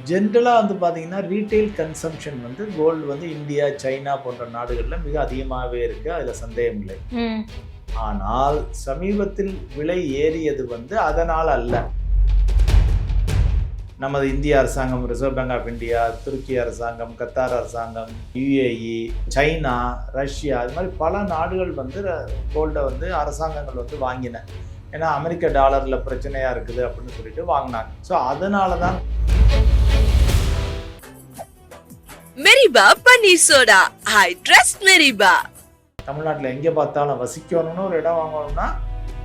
ஜென்ரலாக வந்து பார்த்தீங்கன்னா ரீட்டைல் கன்சம்ஷன் வந்து கோல்டு வந்து இந்தியா, சைனா போன்ற நாடுகளில் மிக அதிகமாகவே இருக்குது. அதில் சந்தேகம் இல்லை. ம். ஆனால் சமீபத்தில் விலை ஏறியது வந்து அதனால் அல்ல. நமது இந்திய அரசாங்கம், ரிசர்வ் பேங்க் ஆஃப் இந்தியா, துருக்கி அரசாங்கம், கத்தார் அரசாங்கம், யுஏஇ, சைனா, ரஷ்யா, அது மாதிரி பல நாடுகள் வந்து கோல்டை வந்து அரசாங்கங்கள் வந்து வாங்கின. ஏன்னா அமெரிக்க டாலரில் பிரச்சனையாக இருக்குது அப்படின்னு சொல்லிட்டு வாங்கினாங்க. ஸோ அதனால தான் மெரிபா பன்னீர் சோடா, ஐ ட்ரஸ்ட் மெரிபா. தமிழ்நாட்டில் எங்கே பார்த்தாலும் வசிக்கணும்னு ஒரு இடம் வாங்கணும்னா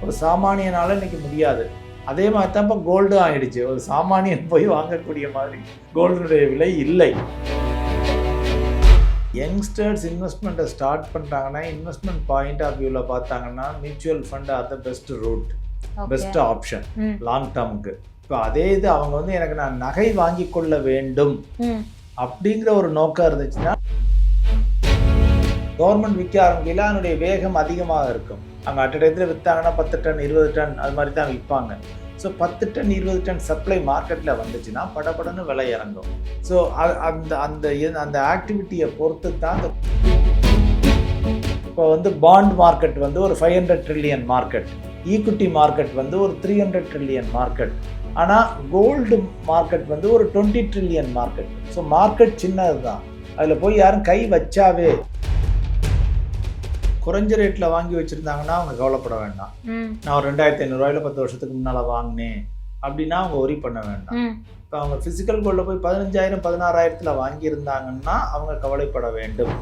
ஒரு சாமானியனால இன்னைக்கு முடியாது. அதே மாதிரி தான் இப்போ கோல்டும் ஆயிடுச்சு. ஒரு சாமானியன் போய் வாங்கக்கூடிய மாதிரி கோல்டுடைய விலை இல்லை. யங்ஸ்டர்ஸ் இன்வெஸ்ட்மெண்ட்டை ஸ்டார்ட் பண்ணுறாங்கன்னா இன்வெஸ்ட்மெண்ட் பாயிண்ட் ஆஃப் வியூவில் பார்த்தாங்கன்னா mutual fund are the best route, best option long டேர்முக்கு. இப்போ அதே இது அவங்க வந்து எனக்கு நான் நகை வாங்கி கொள்ள வேண்டும் அப்படிங்கிற ஒரு நோக்கம் இருந்துச்சுன்னா கவர்மெண்ட் விற்க ஆரம்பிக்கல, அதனுடைய வேகம் அதிகமாக இருக்கும். அங்கே அட் டயத்தில் விற்றாங்கன்னா 10 டன் 20 டன் அது மாதிரி தான் விற்பாங்க. ஸோ 10 டன் 20 டன் சப்ளை மார்க்கெட்டில் வந்துச்சுன்னா படப்படன்னு விலை இறங்கும். ஸோ அந்த அந்த அந்த ஆக்டிவிட்டியை பொறுத்து தான் இப்போ வந்து பாண்ட் மார்க்கெட் வந்து ஒரு 500 ட்ரில்லியன் மார்க்கெட், ஈக்விட்டி மார்க்கெட் வந்து ஒரு 300 ட்ரில்லியன் மார்க்கெட். ஆனால் கோல்டு மார்க்கெட் வந்து ஒரு 20 ட்ரில்லியன் மார்க்கெட். ஸோ மார்க்கெட் சின்னது தான். அதில் போய் யாரும் கை வச்சாவே குறைஞ்ச ரேட்டில் வாங்கி வச்சுருந்தாங்கன்னா அவங்க கவலைப்பட வேண்டாம். நான் ஒரு 2500 10 வருஷத்துக்கு முன்னால் வாங்கினேன் அப்படின்னா அவங்க ஒரி பண்ண வேண்டாம். இப்போ அவங்க ஃபிசிக்கல் கோல்டில் போய் 15,000 16,000 வாங்கியிருந்தாங்கன்னா அவங்க கவலைப்பட வேண்டும்.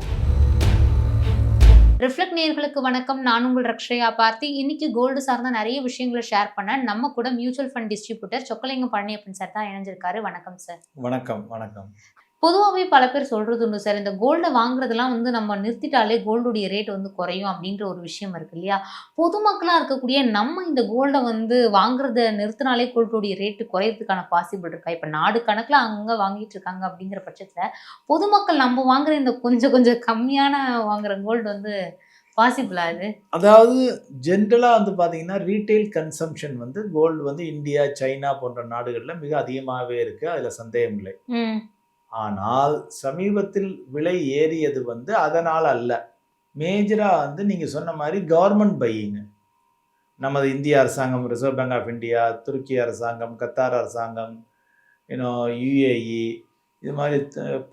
ரிஃப்ளெக்ட் நேயர்களுக்கு வணக்கம். நான் உங்கள் ரக்ஷயா பார்த்தி. இன்னைக்கு கோல்டு சார்ந்த நிறைய விஷயங்களை ஷேர் பண்ண நம்ம கூட mutual fund distributor Chockalingam Palaniappan sir தான் இணைஞ்சிருக்காரு. வணக்கம் சார். வணக்கம். வணக்கம். பொதுவாகவே பல பேர் சொல்றது உண்டு சார், இந்த கோல்டை வாங்குறதுலாம் வந்து நம்ம நிறுத்திட்டாலே கோல்டுடைய ரேட் வந்து குறையும் அப்படின்ற ஒரு விஷயம் இருக்கு இல்லையா? பொதுமக்களாக இருக்கக்கூடிய நம்ம இந்த கோல்டை வந்து வாங்குறத நிறுத்தினாலே கோல்டுடைய ரேட்டு குறையிறதுக்கான பாசிபிள் இருக்கா? இப்போ நாடு கணக்கில் அங்கே வாங்கிட்டு இருக்காங்க அப்படிங்கிற பட்சத்தில் பொதுமக்கள் நம்ம வாங்குற இந்த கொஞ்சம் கம்மியான வாங்குற கோல்டு வந்து பாசிபிளா இது? அதாவது ஜென்ரலாக வந்து பார்த்தீங்கன்னா ரீட்டைல் கன்சம்ஷன் வந்து கோல்டு வந்து இந்தியா, சைனா போன்ற நாடுகளில் மிக அதிகமாகவே இருக்குது. அதில் சந்தேகம் இல்லை. ஆனால் சமீபத்தில் விலை ஏறியது வந்து அதனால் அல்ல. மேஜராக வந்து நீங்கள் சொன்ன மாதிரி கவர்மெண்ட் பையிங். நமது இந்திய அரசாங்கம், ரிசர்வ் பேங்க் ஆஃப் இந்தியா, துருக்கி அரசாங்கம், கத்தார் அரசாங்கம், யுஏஇ, இது மாதிரி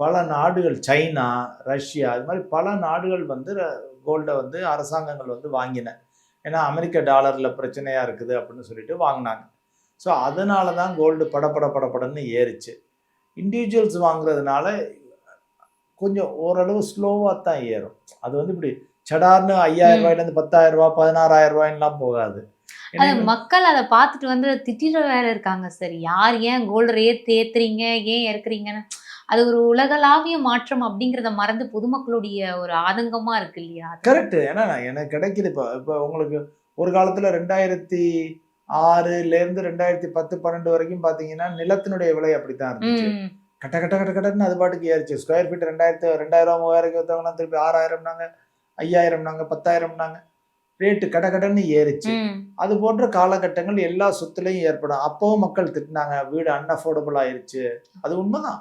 பல நாடுகள், சைனா, ரஷ்யா, இது மாதிரி பல நாடுகள் வந்து கோல்டை வந்து அரசாங்கங்கள் வந்து வாங்கின. ஏன்னா அமெரிக்க டாலரில் பிரச்சனையாக இருக்குது அப்படின்னு சொல்லிட்டு வாங்கினாங்க. ஸோ அதனால தான் கோல்டு படப்படன்னு ஏறிச்சு. இண்டிவிஜுவல்ஸ் வாங்குறதுனால கொஞ்சம் ஓரளவு ஸ்லோவாக தான் ஏறும். அது வந்து இப்படி சடார்னு 5,000 ரூபாயிலேருந்து 10,000 ரூபா 16,000 ரூபாய்லாம் போகாது. மக்கள் அதை பார்த்துட்டு வந்து திட்டிட வேற இருக்காங்க சார். யார் ஏன் கோல்டு ரேட் ஏத்துறீங்க, ஏன் இறக்குறீங்கன்னு. அது ஒரு உலகளாவிய மாற்றம் அப்படிங்கிறத மறந்து பொதுமக்களுடைய ஒரு ஆதங்கமா இருக்கு இல்லையா? கரெக்ட். ஏன்னா எனக்கு கிடைக்குது. இப்போ உங்களுக்கு ஒரு காலத்தில் 2006லேருந்து 2010 12 வரைக்கும் பார்த்தீங்கன்னா நிலத்தினுடைய விலை அப்படித்தான் இருந்துச்சு. கட்டன்னு அது பாட்டுக்கு ஏறிச்சு. ஸ்கொயர் ஃபீட் 2,000 3,000 விற்றவங்களாம் திருப்பி 6,000நாங்க, 5,000நாங்க, 10,000நாங்க. ரேட்டு கடன்னு ஏறிச்சு. அது போன்ற காலகட்டங்கள் எல்லா சொத்துலையும் ஏற்படும். அப்போவும் மக்கள் திட்டினாங்க, வீடு அன்அஃபோர்டபுள் ஆயிடுச்சு. அது உண்மைதான்,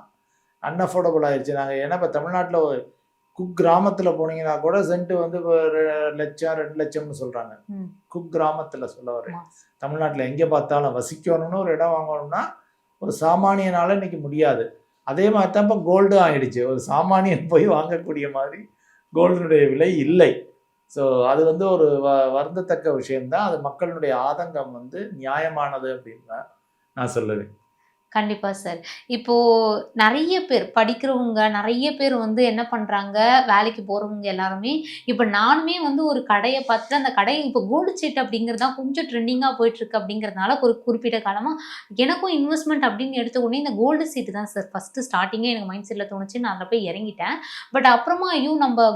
அன்அஃபோர்டபுள் ஆயிடுச்சு. நாங்கள் ஏன்னா இப்போ தமிழ்நாட்டில் குக் கிராமத்தில் போனீங்கன்னா கூட சென்ட் வந்து 1 லட்சம் 2 லட்சம்னு சொல்கிறாங்க. குக் கிராமத்தில் சொல்ல வரேன். தமிழ்நாட்டில் எங்கே பார்த்தாலும் வசிக்கணும்னு ஒரு இடம் வாங்கணும்னா ஒரு சாமானியனால இன்னைக்கு முடியாது. அதே மாதிரி தான் இப்போ கோல்டும் ஆயிடுச்சு. ஒரு சாமானியன் போய் வாங்கக்கூடிய மாதிரி கோல்டுடைய விலை இல்லை. ஸோ அது வந்து ஒரு வருந்தத்தக்க விஷயம்தான். அது மக்களுடைய ஆதங்கம் வந்து நியாயமானது அப்படின்னு தான் நான் சொல்லுவேன். கண்டிப்பா சார். இப்போ நிறைய பேர் படிக்கிறவங்க, நிறைய பேர் வந்து என்ன பண்றாங்க, வேலைக்கு போறவங்க எல்லாருமே இப்போ நானுமே வந்து ஒரு கடையை பார்த்துட்டு அந்த கடை இப்போ கோல்டு சீட் அப்படிங்கிறது தான் கொஞ்சம் ட்ரெண்டிங்காக போயிட்டு இருக்கு. அப்படிங்கிறதுனால ஒரு குறிப்பிட்ட காலமாக எனக்கும் இன்வெஸ்ட்மெண்ட் அப்படின்னு எடுத்த உடனே இந்த கோல்டு சீட்டு தான் சார் ஃபர்ஸ்ட் ஸ்டார்டிங்கே எனக்கு மைண்ட் செட்டில் தோணுச்சு. நான் அதில் போய் இறங்கிட்டேன். பட் அப்புறமா ஐயோ நம்ம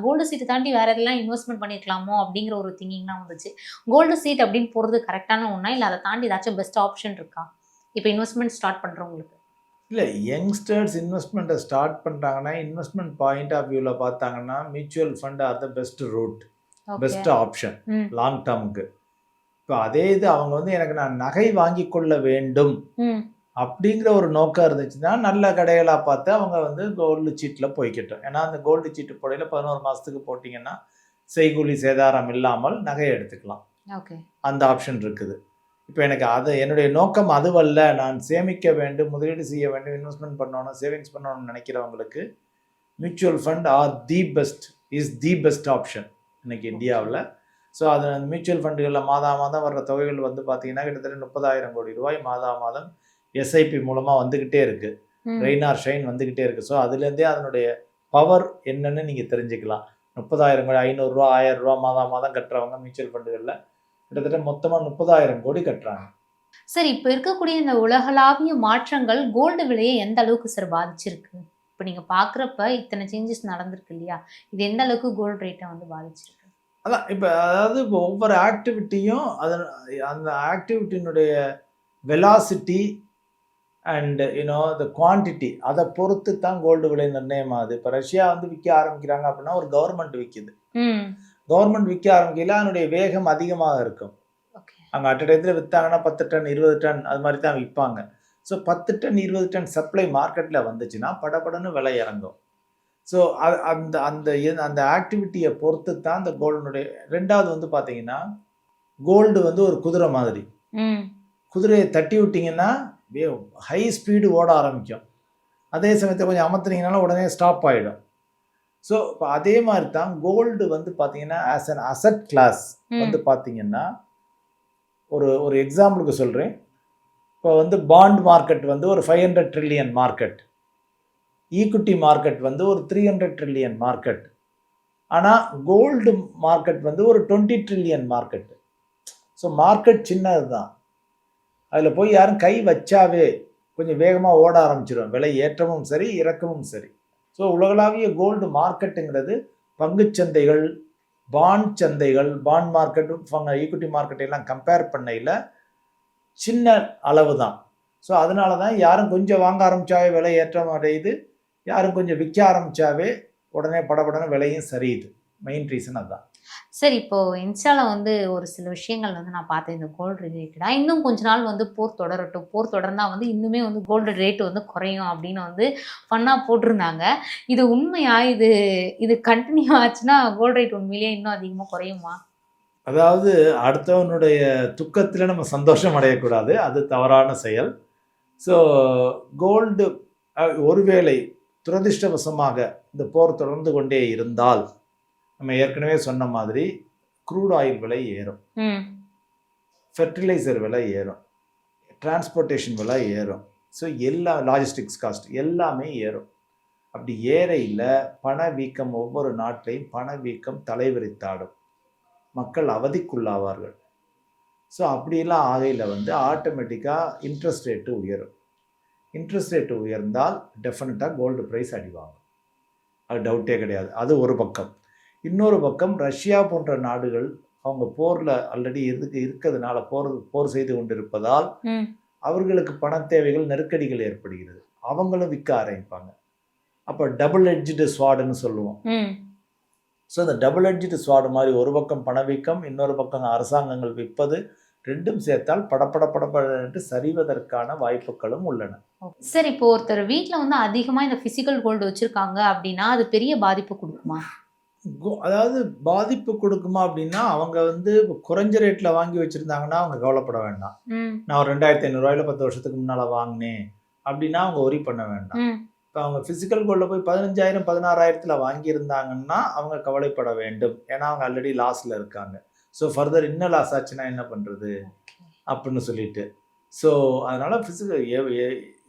கோல்டு சீட்டு தாண்டி வேற எதெல்லாம் இன்வெஸ்ட்மெண்ட் பண்ணிருக்கலாமோ அப்படிங்கிற ஒரு திங்கிங்லாம் வந்துச்சு. கோல்டு சீட் அப்படின்னு போகிறது கரெக்டான ஒன்றா, இல்லை அதை தாண்டி ஏதாச்சும் பெஸ்ட் ஆப்ஷன் இருக்கா இப்போ இன்வெஸ்ட்மெண்ட் ஸ்டார்ட் பண்ணுறவங்களுக்கு? இல்லை, யங்ஸ்டர்ஸ் இன்வெஸ்ட்மெண்ட்டை ஸ்டார்ட் பண்ணுறாங்கன்னா இன்வெஸ்ட்மெண்ட் பாயிண்ட் ஆஃப் வியூவில் பார்த்தாங்கன்னா mutual fund are the best route, best option long டேர்முக்கு. இப்போ அதே இது அவங்க வந்து எனக்கு நான் நகை வாங்கி கொள்ள வேண்டும் அப்படிங்கிற ஒரு நோக்கம் இருந்துச்சுன்னா நல்ல கடைகளாக பார்த்து அவங்க வந்து கோல்டு சீட்டில் போய்க்கிட்டோம். ஏன்னா அந்த கோல்டு சீட்டு போடையில் 11 மாதத்துக்கு போட்டிங்கன்னா செய்கூலி சேதாரம் இல்லாமல் நகையை எடுத்துக்கலாம். ஓகே. அந்த ஆப்ஷன் இருக்குது. இப்போ எனக்கு அது என்னுடைய நோக்கம் அதுவல்ல, நான் சேமிக்க வேண்டும், முதலீடு செய்ய வேண்டும், இன்வெஸ்ட்மெண்ட் பண்ணணும், சேவிங்ஸ் பண்ணணும்னு நினைக்கிறவங்களுக்கு mutual fund R the best option இன்னைக்கு இந்தியாவில். ஸோ அது மியூச்சுவல் ஃபண்டுகளில் மாதம் வர்ற தொகைகள் வந்து பார்த்தீங்கன்னா கிட்டத்தட்ட 30,000 கோடி ரூபாய் மாதம் எஸ்ஐபி மூலமாக வந்துக்கிட்டே இருக்குது. ரெயின் ஆர் ஷைன் வந்துக்கிட்டே இருக்குது. ஸோ அதுலேருந்தே அதனுடைய பவர் என்னன்னு நீங்கள் தெரிஞ்சுக்கலாம். 30,000 கோடி, 500 ரூபா 1000 ரூபா மாதம் கட்டுறவங்க மியூச்சுவல் ஃபண்டுகளில் கிட்டத்தட்ட மொத்தமாக 30,000 கோடி கட்டுறாங்க. சார், இப்போ இருக்கக்கூடிய இந்த உலகளாவிய மாற்றங்கள் கோல்டு விலையை எந்த அளவுக்கு சார் பாதிச்சிருக்கு? இப்போ நீங்கள் பார்க்குறப்ப இத்தனை சேஞ்சஸ் நடந்திருக்கு இல்லையா, இது எந்த அளவுக்கு கோல்டு ரேட்டை வந்து பாதிச்சிருக்கு? அதான் இப்போ அதாவது இப்போ ஒவ்வொரு ஆக்டிவிட்டியும் அந்த ஆக்டிவிட்டியினுடைய வெலாசிட்டி அண்ட் த குவான்டிட்டி அதை பொறுத்து தான் கோல்டு விலை நிர்ணயம் ஆகுது. இப்போ ரஷ்யா வந்து விற்க ஆரம்பிக்கிறாங்க அப்படின்னா ஒரு கவர்மெண்ட் விற்கிது. கவர்மெண்ட் விற்க ஆரம்பிக்கல அதனுடைய வேகம் அதிகமாக இருக்கும். அங்கே அட் டயத்தில் விற்றாங்கன்னா 10 டன் 20 டன் அது மாதிரி தான் விற்பாங்க. ஸோ 10 டன் 20 டன் சப்ளை மார்க்கெட்டில் வந்துச்சுன்னா படப்படன்னு விலை இறங்கும். ஸோ அந்த அந்த அந்த ஆக்டிவிட்டியை பொறுத்து தான் இந்த கோல்டுனுடைய. ரெண்டாவது வந்து பார்த்தீங்கன்னா கோல்டு வந்து ஒரு குதிரை மாதிரி. குதிரையை தட்டி விட்டிங்கன்னா ஹை ஸ்பீடு ஓட ஆரம்பிக்கும். அதே சமயத்தில் கொஞ்சம் அமர்த்துனீங்கனாலும் உடனே ஸ்டாப் ஆகிடும். ஸோ இப்போ அதே மாதிரி தான் கோல்டு வந்து பார்த்தீங்கன்னா ஆஸ் அன் அசட் கிளாஸ் வந்து பார்த்தீங்கன்னா ஒரு எக்ஸாம்பிளுக்கு சொல்கிறேன். இப்போ வந்து பாண்ட் மார்க்கெட் வந்து ஒரு 500 ட்ரில்லியன் மார்க்கெட், ஈக்விட்டி மார்க்கெட் வந்து ஒரு 300 ட்ரில்லியன் மார்க்கெட். ஆனால் கோல்டு மார்க்கெட் வந்து ஒரு 20 ட்ரில்லியன் மார்க்கெட். ஸோ மார்க்கெட் சின்னது தான். அதில் போய் யாரும் கை வச்சாவே கொஞ்சம் வேகமாக ஓட ஆரம்பிச்சிடும், விலை ஏற்றமும் சரி இறக்கமும் சரி. ஸோ உலகளாவிய கோல்டு மார்க்கெட்டுங்கிறது பங்குச்சந்தைகள், பாண்ட் சந்தைகள், பாண்ட் மார்க்கெட்டு, ஈக்விட்டி மார்க்கெட்டையெல்லாம் கம்பேர் பண்ணையில் சின்ன அளவு தான். ஸோ அதனால தான் யாரும் கொஞ்சம் வாங்க ஆரம்பித்தாவே விலை ஏற்றம் அடையுது, யாரும் கொஞ்சம் விற்க ஆரம்பித்தாவே உடனே படபடன்னு விலையும் சரியுது. மெயின் ரீசன் அதுதான். சார், இப்போ இன்ஸ்டாவில் வந்து ஒரு சில விஷயங்கள் வந்து நான் பார்த்தேன் இந்த கோல்டு ரிலேட்டடாக. இன்னும் கொஞ்ச நாள் வந்து போர் தொடரட்டும், போர் தொடர்ந்தா வந்து இன்னுமே வந்து கோல்டு ரேட்டு வந்து குறையும் அப்படின்னு வந்து ஃபன்னாக போட்டிருந்தாங்க. இது உண்மையா? இது கண்டினியூ ஆச்சுன்னா கோல்டு ரேட் உண்மையிலேயே இன்னும் அதிகமாக குறையுமா? அதாவது அடுத்தவனுடைய துக்கத்தில் நம்ம சந்தோஷம் அடையக்கூடாது, அது தவறான செயல். ஸோ கோல்டு ஒருவேளை துரதிர்ஷ்டவசமாக இந்த போர் தொடர்ந்து கொண்டே இருந்தால் நம்ம ஏற்கனவே சொன்ன மாதிரி க்ரூட் ஆயில் விலை ஏறும், ஃபெர்டிலைசர் விலை ஏறும், டிரான்ஸ்போர்ட்டேஷன் விலை ஏறும். ஸோ எல்லா லாஜிஸ்டிக்ஸ் காஸ்ட் எல்லாமே ஏறும். அப்படி ஏறையில் பணவீக்கம், ஒவ்வொரு நாட்டிலையும் பணவீக்கம் தலைவிரித்தாடும், மக்கள் அவதிக்குள்ளாவார்கள். ஸோ அப்படியெல்லாம் ஆகையில் வந்து ஆட்டோமேட்டிக்காக இன்ட்ரெஸ்ட் ரேட்டு உயரும். இன்ட்ரெஸ்ட் ரேட்டு உயர்ந்தால் டெஃபினட்டாக கோல்டு ப்ரைஸ் அடிவாங்கும், அது டவுட்டே கிடையாது. அது ஒரு பக்கம். இன்னொரு பக்கம் ரஷ்யா போன்ற நாடுகள் அவங்க போரில் ஆல்ரெடி இருக்கிறதுனால போர் செய்து கொண்டிருப்பதால் அவர்களுக்கு பண தேவைகள், நெருக்கடிகள் ஏற்படுகிறது. அவங்களும் விற்க ஆரம்பிப்பாங்க. அப்போ டபுள் எட்ஜ்டு ஸ்வாடுன்னு சொல்லுவோம். ஸோ இந்த டபுள் எட்ஜ்டு ஸ்வாடு மாதிரி ஒரு பக்கம் பணவீக்கம், இன்னொரு பக்கம் அரசாங்கங்கள் விற்பது, ரெண்டும் சேர்த்தால் படப்பட சரிவதற்கான வாய்ப்புகளும் உள்ளன. சார், இப்போ ஒருத்தர் வீட்டில் வந்து அதிகமாக இந்த ஃபிசிக்கல் கோல்டு வச்சுருக்காங்க அப்படின்னா அது பெரிய பாதிப்பு கொடுக்குமா? அதாவது பாதிப்பு கொடுக்குமா அப்படின்னா அவங்க வந்து குறைஞ்ச ரேட்டில் வாங்கி வச்சுருந்தாங்கன்னா அவங்க கவலைப்பட வேண்டாம். நான் ஒரு 2,500 ரூபாயில 10 வருஷத்துக்கு முன்னால் வாங்கினேன் அப்படின்னா அவங்க ஒரி பண்ண வேண்டாம். இப்போ அவங்க ஃபிசிக்கல் கோல்டில் போய் 15,000 16,000 வாங்கியிருந்தாங்கன்னா அவங்க கவலைப்பட வேண்டும். ஏன்னா அவங்க ஆல்ரெடி லாஸில் இருக்காங்க. ஸோ ஃபர்தர் இன்னும் லாஸ் ஆச்சுன்னா என்ன பண்ணுறது அப்படின்னு சொல்லிட்டு. ஸோ அதனால்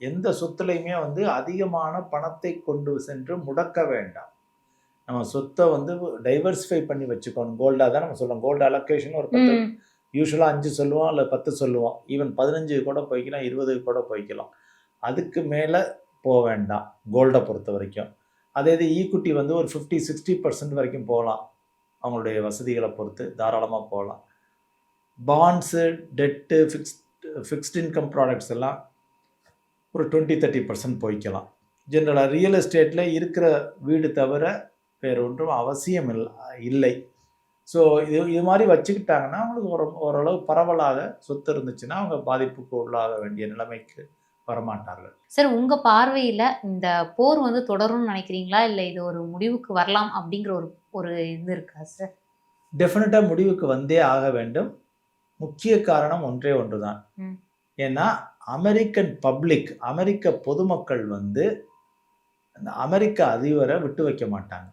எந்த சொத்துலையுமே வந்து அதிகமான பணத்தை கொண்டு சென்று முடக்க வேண்டாம். நம்ம சொத்தை வந்து டைவர்சிஃபை பண்ணி வச்சுக்கணும். கோல்டாக தான் நம்ம சொல்லுவோம். கோல்டு அலோகேஷன் ஒரு 10, யூஸ்வலாக 5 சொல்லுவோம், இல்லை 10 சொல்லுவோம், ஈவன் 15 கூட போய்க்கலாம், 20 கூட போய்க்கலாம். அதுக்கு மேலே போக வேண்டாம் கோல்டை பொறுத்த வரைக்கும். அதே இது ஈக்விட்டி வந்து ஒரு 50-60% வரைக்கும் போகலாம், அவங்களுடைய வசதிகளை பொறுத்து தாராளமாக போகலாம். Bonds, debt, fixed income products எல்லாம் ஒரு 20-30% போய்க்கலாம். ஜென்ரலாக ரியல் எஸ்டேட்டில் இருக்கிற வீடு தவிர வேறு ஒன்றும் அவசியம் இல்லை. ஸோ இது மாதிரி வச்சுக்கிட்டாங்கன்னா அவங்களுக்கு ஓரளவு பரவலாக சொத்து இருந்துச்சுன்னா அவங்க பாதிப்புக்கு உள்ளாக வேண்டிய நிலைமைக்கு வரமாட்டார்கள். சார் உங்க பார்வையில இந்த போர் வந்து தொடரும்னு நினைக்கிறீங்களா? இல்ல இது ஒரு முடிவுக்கு வரலாம் அப்படிங்கிற ஒரு ஒரு இது இருக்கா சார்? டெஃபினட்டா முடிவுக்கு வந்தே ஆக வேண்டும். முக்கிய காரணம் ஒன்றே ஒன்றுதான். ம். ஏன்னா அமெரிக்கன் பப்ளிக், அமெரிக்க பொதுமக்கள் வந்து அந்த அமெரிக்க அதிபரை விட்டு வைக்க மாட்டாங்க.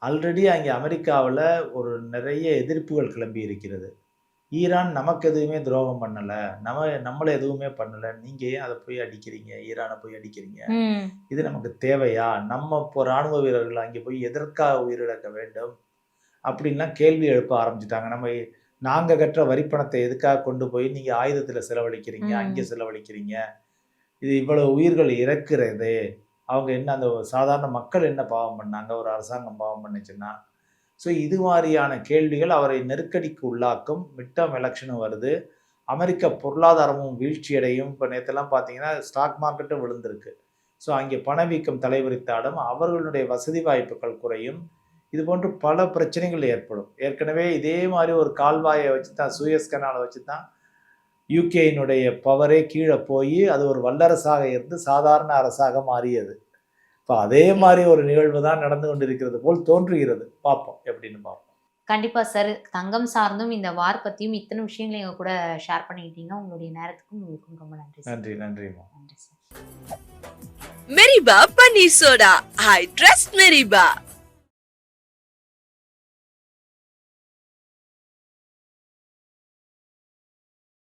ஆல்ரெடி அங்கே அமெரிக்காவில் ஒரு நிறைய எதிர்ப்புகள் கிளம்பி இருக்கிறது. ஈரான் நமக்கு எதுவுமே துரோகம் பண்ணல, நம்மளை எதுவுமே பண்ணல, நீங்க ஏன் அதை போய் அடிக்கிறீங்க, ஈரானை போய் அடிக்கிறீங்க, இது நமக்கு தேவையா, நம்ம இப்போ ராணுவ வீரர்கள் அங்கே போய் எதற்காக உயிரிழக்க வேண்டும் அப்படின்லாம் கேள்வி எழுப்ப ஆரம்பிச்சிட்டாங்க. நாங்க கட்டுற வரிப்பணத்தை எதுக்காக கொண்டு போய் நீங்க ஆயுதத்துல செலவழிக்கிறீங்க, அங்கே செலவழிக்கிறீங்க, இது இவ்வளவு உயிர்கள் இறக்குறது, அவங்க என்ன அந்த சாதாரண மக்கள் என்ன பாவம் பண்ணாங்க, ஒரு அரசாங்கம் பாவம் பண்ணுச்சுன்னா. ஸோ இது மாதிரியான கேள்விகள் அவரை நெருக்கடிக்கு உள்ளாக்கும். மிட்டம் எலெக்ஷனும் வருது, அமெரிக்க பொருளாதாரமும் வீழ்ச்சியடையும். இப்போ நேற்றெல்லாம் பார்த்தீங்கன்னா ஸ்டாக் மார்க்கெட்டும் விழுந்திருக்கு. ஸோ அங்கே பணவீக்கம் தலைவிரித்தாடும், அவர்களுடைய வசதி வாய்ப்புகள் குறையும், இது போன்று பல பிரச்சனைகள் ஏற்படும். ஏற்கனவே இதே மாதிரி ஒரு கால்வாயை வச்சு தான், சூயஸ் கனாலை வச்சு தான் யூகேயினுடைய பவரே கீழே போய் அது ஒரு வல்லரசாக இருந்து சாதாரண அரசாக மாறியது. இப்போ அதே மாதிரி ஒரு நிகழ்வு தான் நடந்து கொண்டிருக்கிறது போல் தோன்றுகிறது. பார்ப்போம் எப்படின்னு பார்ப்போம். கண்டிப்பா சார். தங்கம் சார்ந்தும் இந்த வார் பத்தியும் இத்தனை விஷயங்களை எங்க கூட ஷேர் பண்ணிக்கிட்டீங்க. உங்களுடைய நேரத்துக்கும் உங்களுக்கும் ரொம்ப நன்றி சார். நன்றிம்மா. நன்றி sir. Meriba Paneer Soda. I trust Meriba.